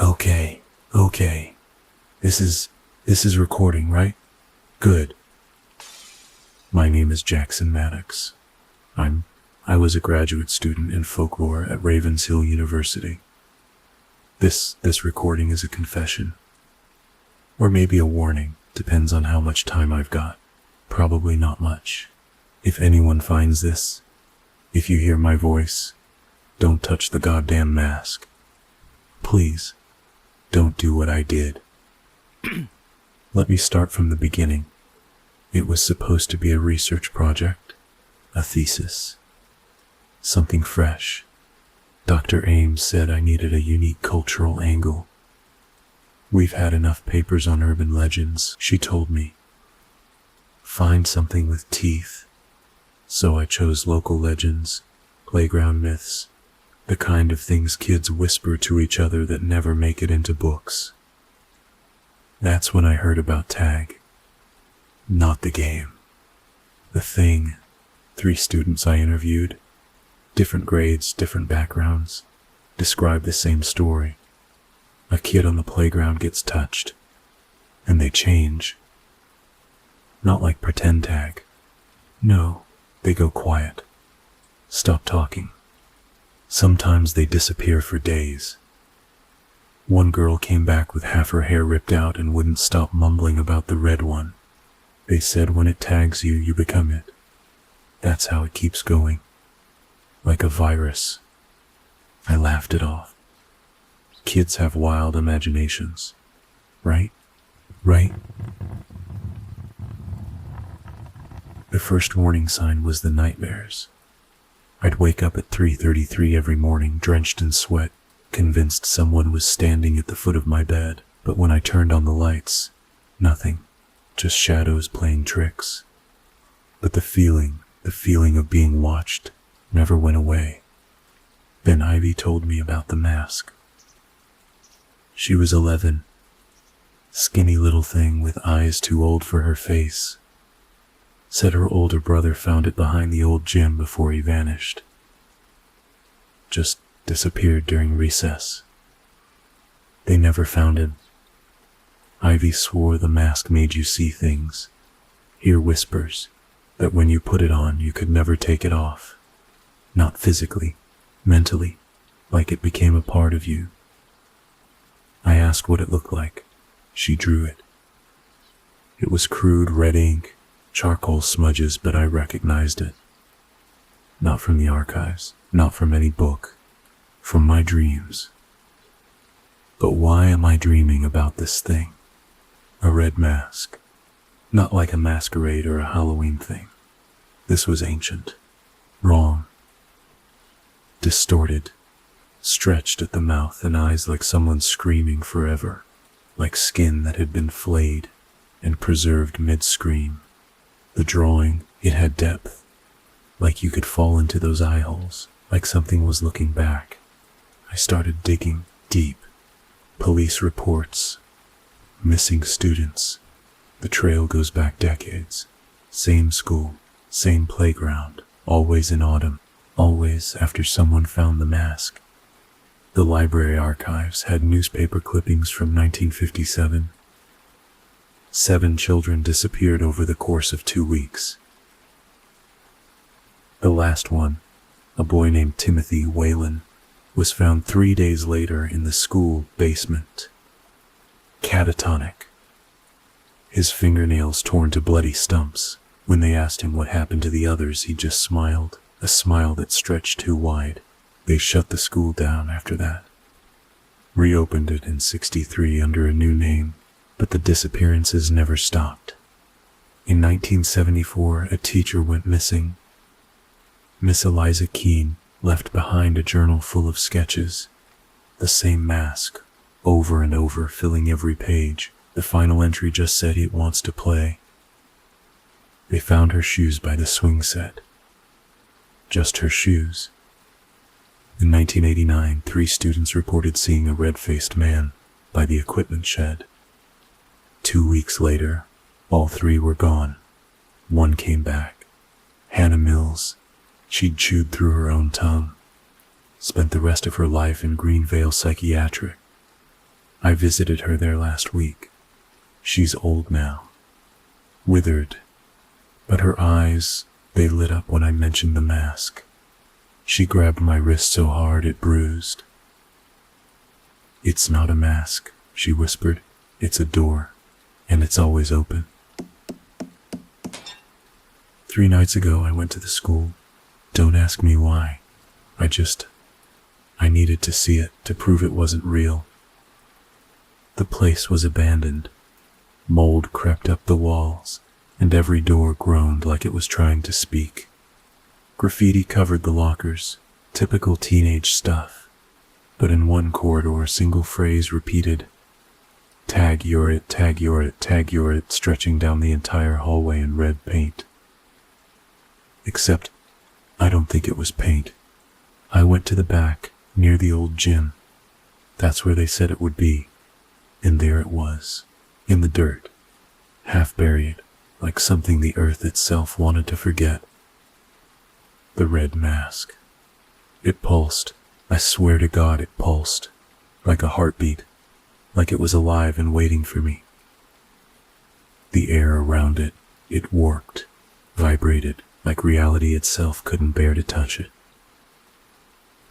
Okay, okay. This is recording, right? Good. My name is Jackson Maddox. I was a graduate student in folklore at Ravenshill University. This recording is a confession. Or maybe a warning, depends on how much time I've got. Probably not much. If anyone finds this, if you hear my voice, don't touch the goddamn mask. Please, don't do what I did. Let me start from the beginning. It was supposed to be a research project, a thesis, something fresh. Dr. Ames said I needed a unique cultural angle. We've had enough papers on urban legends, she told me. Find something with teeth. So I chose local legends, playground myths, the kind of things kids whisper to each other that never make it into books. That's when I heard about Tag. Not the game. The thing. 3 students I interviewed. Different grades, different backgrounds. Describe the same story. A kid on the playground gets touched. And they change. Not like pretend Tag. No, they go quiet. Stop talking. Sometimes they disappear for days. One girl came back with half her hair ripped out and wouldn't stop mumbling about the red one. They said when it tags you, you become it. That's how it keeps going. Like a virus. I laughed it off. Kids have wild imaginations. Right? Right? The first warning sign was the nightmares. I'd wake up at 3:33 every morning, drenched in sweat, convinced someone was standing at the foot of my bed. But when I turned on the lights, nothing. Just shadows playing tricks. But the feeling of being watched, never went away. Then Ivy told me about the mask. She was 11. Skinny little thing with eyes too old for her face. Said her older brother found it behind the old gym before he vanished. Just disappeared during recess. They never found him. Ivy swore the mask made you see things, hear whispers, that when you put it on you could never take it off. Not physically, mentally, like it became a part of you. I asked what it looked like. She drew it. It was crude red ink, charcoal smudges, but I recognized it. Not from the archives, not from any book, from my dreams. But why am I dreaming about this thing? A red mask. Not like a masquerade or a Halloween thing. This was ancient. Wrong. Distorted. Stretched at the mouth and eyes like someone screaming forever. Like skin that had been flayed and preserved mid-scream. The drawing, it had depth. Like you could fall into those eye holes. Like something was looking back. I started digging deep. Police reports. Missing students. The trail goes back decades. Same school, same playground, always in autumn, always after someone found the mask. The library archives had newspaper clippings from 1957. 7 children disappeared over the course of 2 weeks. The last one, a boy named Timothy Whalen, was found 3 days later in the school basement. Catatonic. His fingernails torn to bloody stumps. When they asked him what happened to the others, he just smiled, a smile that stretched too wide. They shut the school down after that. Reopened it in '63 under a new name, but the disappearances never stopped. In 1974, a teacher went missing. Miss Eliza Keene left behind a journal full of sketches. The same mask, over and over, filling every page. The final entry just said it wants to play. They found her shoes by the swing set. Just her shoes. In 1989, 3 students reported seeing a red-faced man by the equipment shed. 2 weeks later, all 3 were gone. 1 came back. Hannah Mills. She'd chewed through her own tongue. Spent the rest of her life in Greenvale Psychiatric. I visited her there last week. She's old now, withered, but her eyes, they lit up when I mentioned the mask. She grabbed my wrist so hard it bruised. "It's not a mask," she whispered. "It's a door, and it's always open." 3 nights ago I went to the school. Don't ask me why. I needed to see it to prove it wasn't real. The place was abandoned. Mold crept up the walls, and every door groaned like it was trying to speak. Graffiti covered the lockers, typical teenage stuff. But in one corridor a single phrase repeated, "Tag you're it, tag you're it, tag you're it," stretching down the entire hallway in red paint. Except, I don't think it was paint. I went to the back, near the old gym. That's where they said it would be. And there it was, in the dirt, half buried, like something the earth itself wanted to forget. The red mask. It pulsed. I swear to God it pulsed. Like a heartbeat. Like it was alive and waiting for me. The air around it, it warped, vibrated, like reality itself couldn't bear to touch it.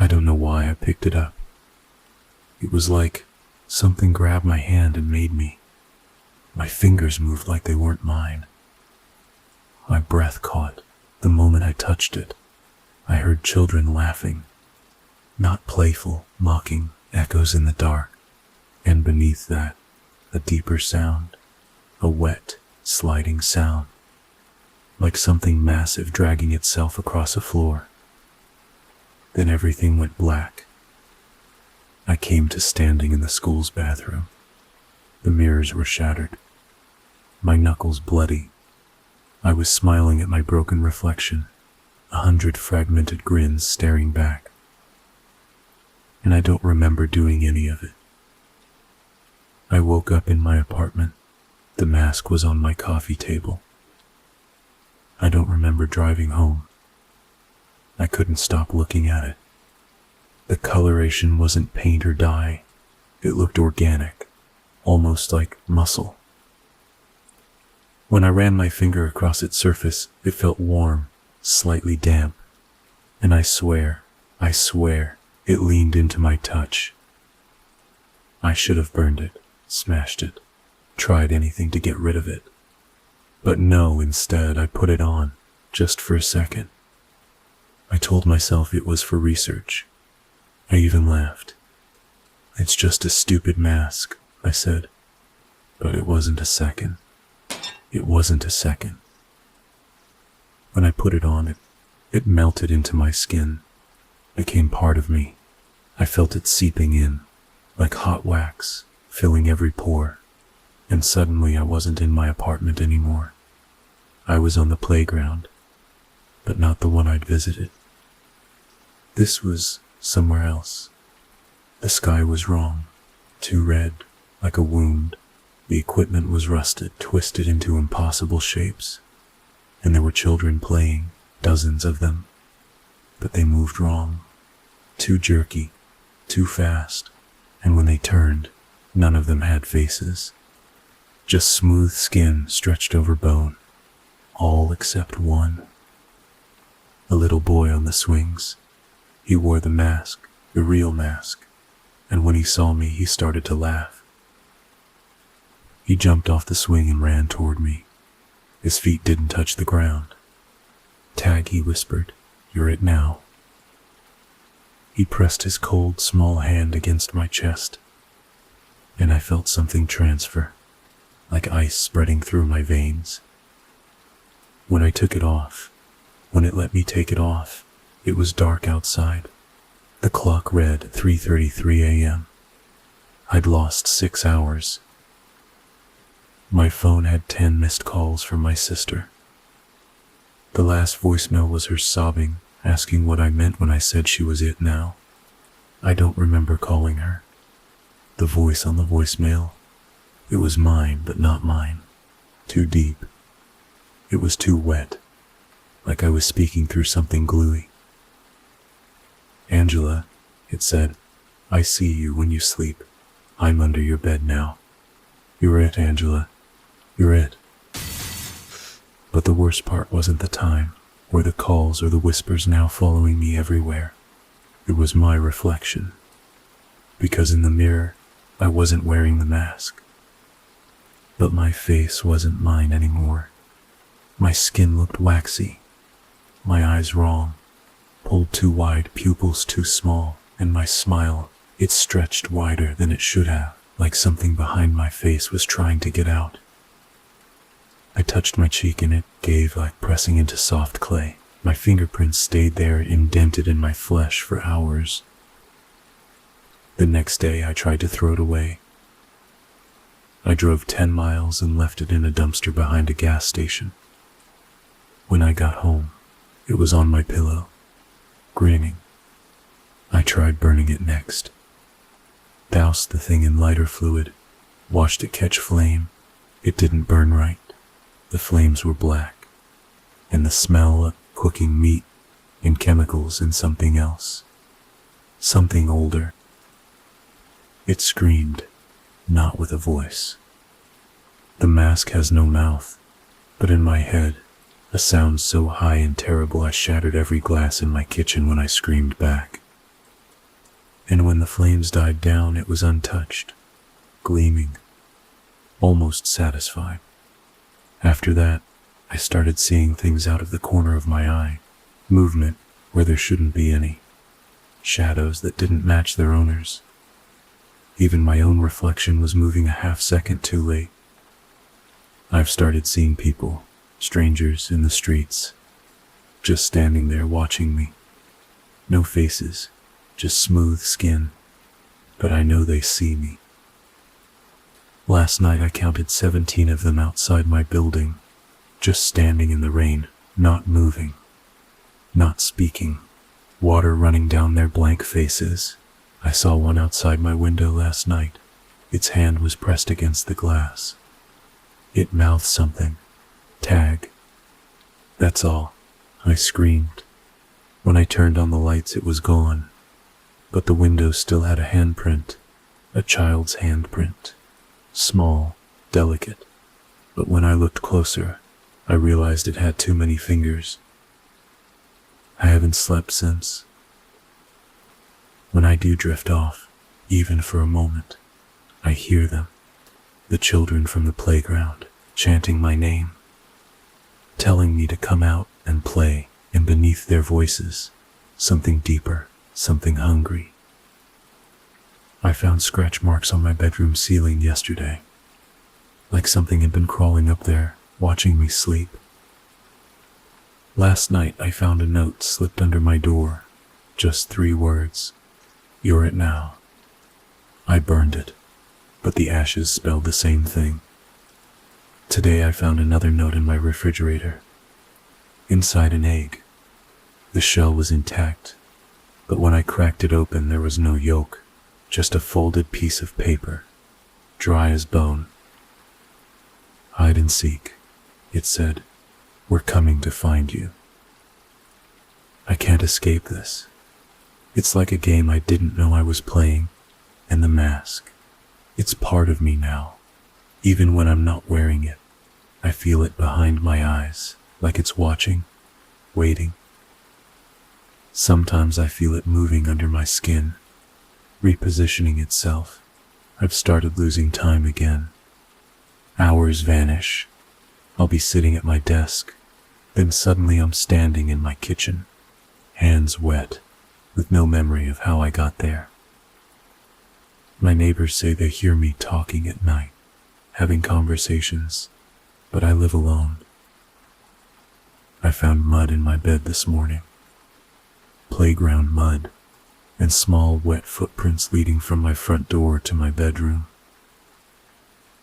I don't know why I picked it up. It was like something grabbed my hand and made me. My fingers moved like they weren't mine. My breath caught the moment I touched it. I heard children laughing. Not playful, mocking echoes in the dark. And beneath that, a deeper sound. A wet, sliding sound. Like something massive dragging itself across a floor. Then everything went black. I came to standing in the school's bathroom. The mirrors were shattered. My knuckles bloody. I was smiling at my broken reflection, 100 fragmented grins staring back. And I don't remember doing any of it. I woke up in my apartment. The mask was on my coffee table. I don't remember driving home. I couldn't stop looking at it. The coloration wasn't paint or dye. It looked organic, almost like muscle. When I ran my finger across its surface, it felt warm, slightly damp. And I swear, it leaned into my touch. I should have burned it, smashed it, tried anything to get rid of it. But no, instead I put it on, just for a second. I told myself it was for research. I even laughed. "It's just a stupid mask," I said. But it wasn't a second. It wasn't a second. When I put it on, it melted into my skin, became part of me. I felt it seeping in, like hot wax, filling every pore. And suddenly I wasn't in my apartment anymore. I was on the playground, but not the one I'd visited. This was somewhere else. The sky was wrong, too red, like a wound. The equipment was rusted, twisted into impossible shapes. And there were children playing, dozens of them. But they moved wrong, too jerky, too fast. And when they turned, none of them had faces. Just smooth skin stretched over bone. All except one. A little boy on the swings. He wore the mask, the real mask, and when he saw me, he started to laugh. He jumped off the swing and ran toward me. His feet didn't touch the ground. "Tag," he whispered. "You're it now." He pressed his cold, small hand against my chest, and I felt something transfer, like ice spreading through my veins. When I took it off, when it let me take it off, it was dark outside. The clock read 3:33 a.m. I'd lost 6 hours. My phone had 10 missed calls from my sister. The last voicemail was her sobbing, asking what I meant when I said she was it now. I don't remember calling her. The voice on the voicemail, it was mine, but not mine. Too deep. It was too wet, like I was speaking through something gluey. "Angela," it said, "I see you when you sleep. I'm under your bed now. You're it, Angela. You're it. But the worst part wasn't the time, or the calls, or the whispers now following me everywhere. It was my reflection. Because in the mirror, I wasn't wearing the mask. But my face wasn't mine anymore. My skin looked waxy, my eyes wrong, pulled too wide, pupils too small, and my smile, it stretched wider than it should have, like something behind my face was trying to get out. I touched my cheek and it gave, like pressing into soft clay. My fingerprints stayed there, indented in my flesh for hours. The next day I tried to throw it away. I drove 10 miles and left it in a dumpster behind a gas station. When I got home, it was on my pillow, grinning. I tried burning it next. Doused the thing in lighter fluid, watched it catch flame. It didn't burn right. The flames were black, and the smell of cooking meat and chemicals and something else. Something older. It screamed, not with a voice. The mask has no mouth, but in my head, a sound so high and terrible I shattered every glass in my kitchen when I screamed back. And when the flames died down, it was untouched, gleaming, almost satisfied. After that, I started seeing things out of the corner of my eye, movement where there shouldn't be any, shadows that didn't match their owners. Even my own reflection was moving a half-second too late. I've started seeing people, strangers in the streets, just standing there watching me. No faces, just smooth skin, but I know they see me. Last night I counted 17 of them outside my building, just standing in the rain, not moving, not speaking, water running down their blank faces. I saw one outside my window last night. Its hand was pressed against the glass. It mouthed something. Tag. That's all. I screamed. When I turned on the lights, it was gone. But the window still had a handprint. A child's handprint. Small, delicate. But when I looked closer, I realized it had too many fingers. I haven't slept since. When I do drift off, even for a moment, I hear them. The children from the playground, chanting my name, telling me to come out and play, and beneath their voices, something deeper, something hungry. I found scratch marks on my bedroom ceiling yesterday, like something had been crawling up there, watching me sleep. Last night I found a note slipped under my door, just 3 words. You're it now. I burned it, but the ashes spelled the same thing. Today I found another note in my refrigerator. Inside an egg. The shell was intact, but when I cracked it open there was no yolk, just a folded piece of paper, dry as bone. Hide and seek, it said. We're coming to find you. I can't escape this. It's like a game I didn't know I was playing, and the mask. It's part of me now. Even when I'm not wearing it, I feel it behind my eyes, like it's watching, waiting. Sometimes I feel it moving under my skin, repositioning itself. I've started losing time again. Hours vanish. I'll be sitting at my desk, then suddenly I'm standing in my kitchen, hands wet, with no memory of how I got there. My neighbors say they hear me talking at night, having conversations, but I live alone. I found mud in my bed this morning. Playground mud, and small wet footprints leading from my front door to my bedroom.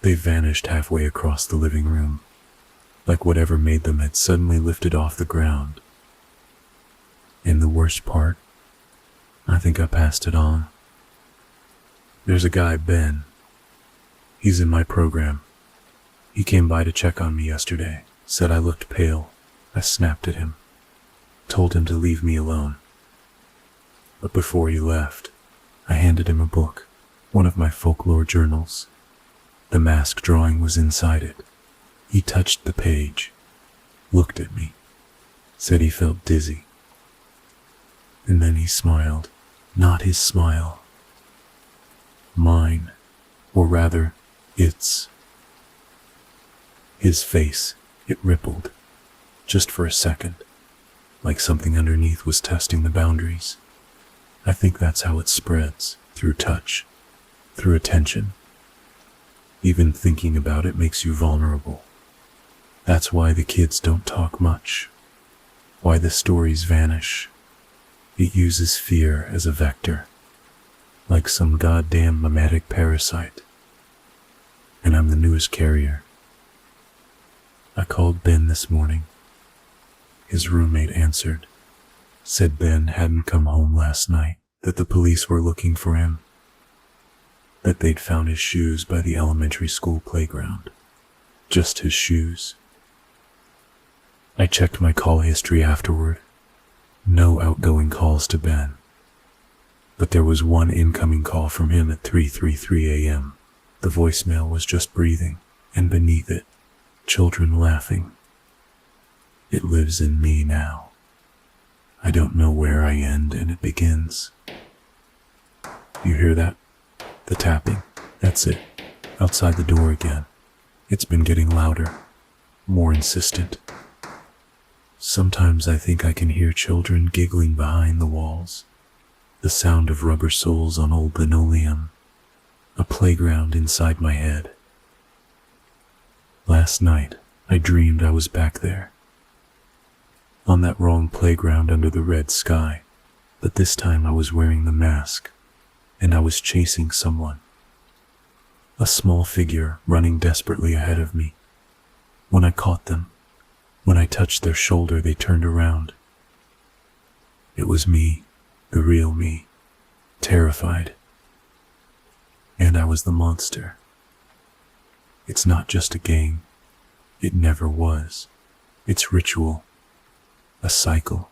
They vanished halfway across the living room, like whatever made them had suddenly lifted off the ground. And the worst part, I think I passed it on. There's a guy, Ben. He's in my program. He came by to check on me yesterday, said I looked pale. I snapped at him, told him to leave me alone. But before he left, I handed him a book. One of my folklore journals. The mask drawing was inside it. He touched the page, looked at me, said he felt dizzy. And then he smiled. Not his smile. Mine. Or rather, its. His face, it rippled. Just for a second. Like something underneath was testing the boundaries. I think that's how it spreads. Through touch. Through attention. Even thinking about it makes you vulnerable. That's why the kids don't talk much. Why the stories vanish. It uses fear as a vector. Like some goddamn mimetic parasite. And I'm the newest carrier. I called Ben this morning. His roommate answered. Said Ben hadn't come home last night. That the police were looking for him. That they'd found his shoes by the elementary school playground. Just his shoes. I checked my call history afterward. No outgoing calls to Ben. But there was one incoming call from him at 3:33 a.m. The voicemail was just breathing, and beneath it, children laughing. It lives in me now. I don't know where I end and it begins. You hear that? The tapping. That's it. Outside the door again. It's been getting louder. More insistent. Sometimes I think I can hear children giggling behind the walls. The sound of rubber soles on old linoleum. A playground inside my head. Last night, I dreamed I was back there. On that wrong playground under the red sky. But this time I was wearing the mask. And I was chasing someone. A small figure running desperately ahead of me. When I caught them, when I touched their shoulder, they turned around. It was me, the real me, terrified. And I was the monster. It's not just a game. It never was. It's ritual. A cycle.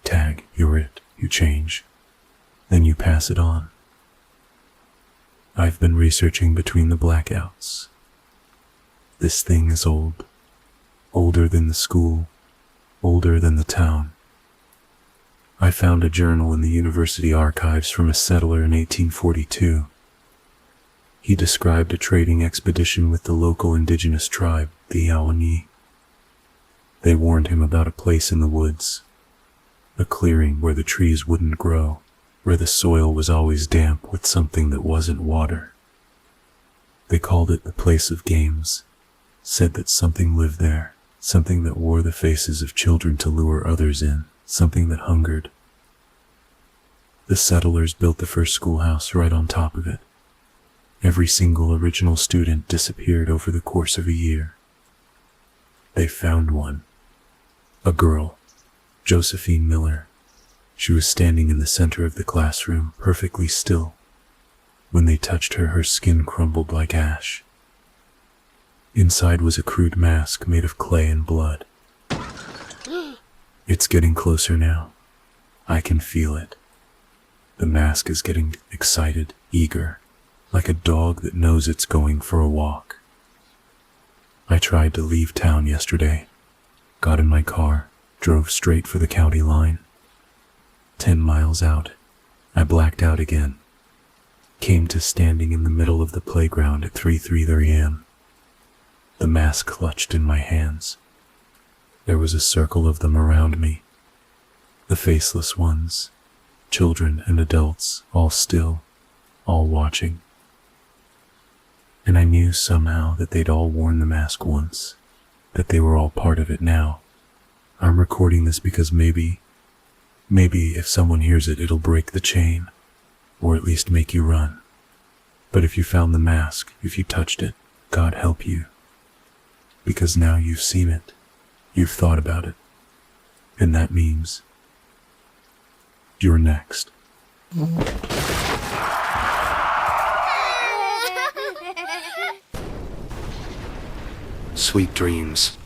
Tag, you're it, you change. Then you pass it on. I've been researching between the blackouts. This thing is old. Older than the school. Older than the town. I found a journal in the university archives from a settler in 1842. He described a trading expedition with the local indigenous tribe, the Yawanyi. They warned him about a place in the woods. A clearing where the trees wouldn't grow. Where the soil was always damp with something that wasn't water. They called it the place of games, said that something lived there, something that wore the faces of children to lure others in, something that hungered. The settlers built the first schoolhouse right on top of it. Every single original student disappeared over the course of a year. They found one. A girl, Josephine Miller. She was standing in the center of the classroom, perfectly still. When they touched her, her skin crumbled like ash. Inside was a crude mask made of clay and blood. It's getting closer now. I can feel it. The mask is getting excited, eager, like a dog that knows it's going for a walk. I tried to leave town yesterday. Got in my car, drove straight for the county line. 10 miles out, I blacked out again. Came to standing in the middle of the playground at 3:30 a.m. The mask clutched in my hands. There was a circle of them around me. The faceless ones, children and adults, all still, all watching. And I knew somehow that they'd all worn the mask once, that they were all part of it now. I'm recording this because maybe if someone hears it, it'll break the chain, or at least make you run. But if you found the mask, if you touched it, God help you. Because now you've seen it, you've thought about it, and that means you're next. Sweet dreams.